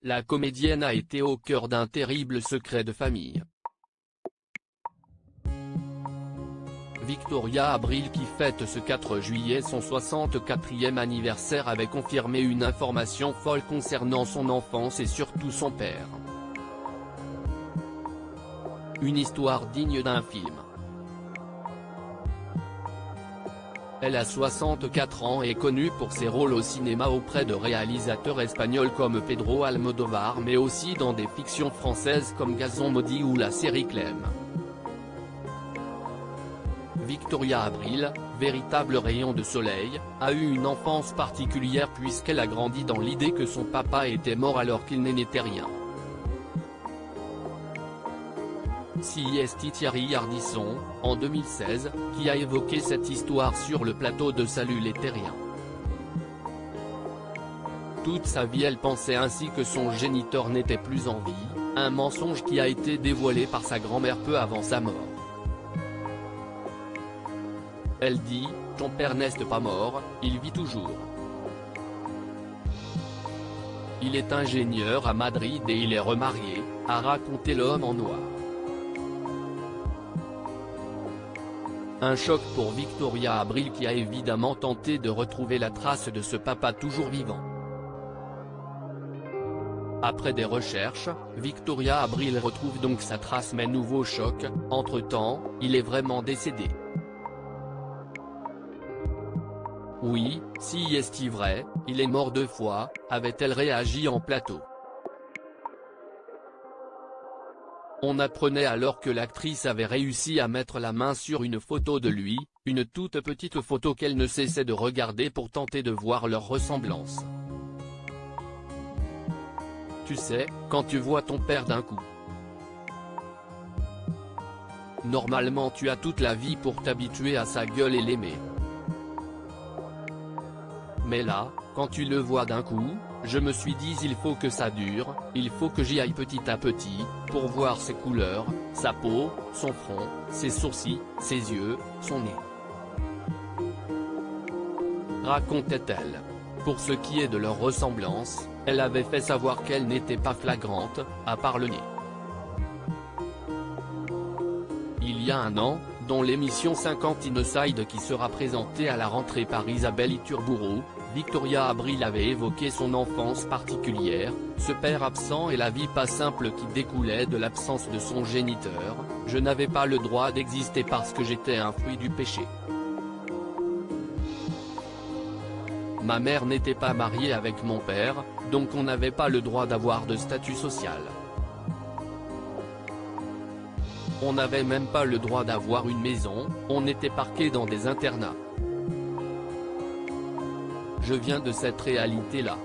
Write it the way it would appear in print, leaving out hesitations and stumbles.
la comédienne a été au cœur d'un terrible secret de famille. Victoria Abril, qui fête ce 4 juillet son 64e anniversaire, avait confirmé une information folle concernant son enfance et surtout son père. Une histoire digne d'un film. Elle a 64 ans et est connue pour ses rôles au cinéma auprès de réalisateurs espagnols comme Pedro Almodóvar, mais aussi dans des fictions françaises comme Gazon maudit ou la série Clem. Victoria Abril, véritable rayon de soleil, a eu une enfance particulière puisqu'elle a grandi dans l'idée que son papa était mort alors qu'il n'était rien. C'est Thierry Ardisson, en 2016, qui a évoqué cette histoire sur le plateau de Salut les Terriens. Toute sa vie elle pensait ainsi que son géniteur n'était plus en vie, un mensonge qui a été dévoilé par sa grand-mère peu avant sa mort. Elle dit, « Ton père n'est pas mort, il vit toujours. Il est ingénieur à Madrid et il est remarié », a raconté l'homme en noir. Un choc pour Victoria Abril qui a évidemment tenté de retrouver la trace de ce papa toujours vivant. Après des recherches, Victoria Abril retrouve donc sa trace, mais nouveau choc, entre-temps, il est vraiment décédé. Oui, si est-il vrai, il est mort 2 fois, avait-elle réagi en plateau. On apprenait alors que l'actrice avait réussi à mettre la main sur une photo de lui, une toute petite photo qu'elle ne cessait de regarder pour tenter de voir leur ressemblance. Tu sais, quand tu vois ton père d'un coup. Normalement tu as toute la vie pour t'habituer à sa gueule et l'aimer. Mais là, quand tu le vois d'un coup, je me suis dit il faut que ça dure, il faut que j'y aille petit à petit, pour voir ses couleurs, sa peau, son front, ses sourcils, ses yeux, son nez. Racontait-elle. Pour ce qui est de leur ressemblance, elle avait fait savoir qu'elle n'était pas flagrante, à part le nez. Il y a un an, dans l'émission 50 Inside qui sera présentée à la rentrée par Isabelle Iturburu, Victoria Abril avait évoqué son enfance particulière, ce père absent et la vie pas simple qui découlait de l'absence de son géniteur. « Je n'avais pas le droit d'exister parce que j'étais un fruit du péché. Ma mère n'était pas mariée avec mon père, donc on n'avait pas le droit d'avoir de statut social. On n'avait même pas le droit d'avoir une maison, on était parqués dans des internats. Je viens de cette réalité-là.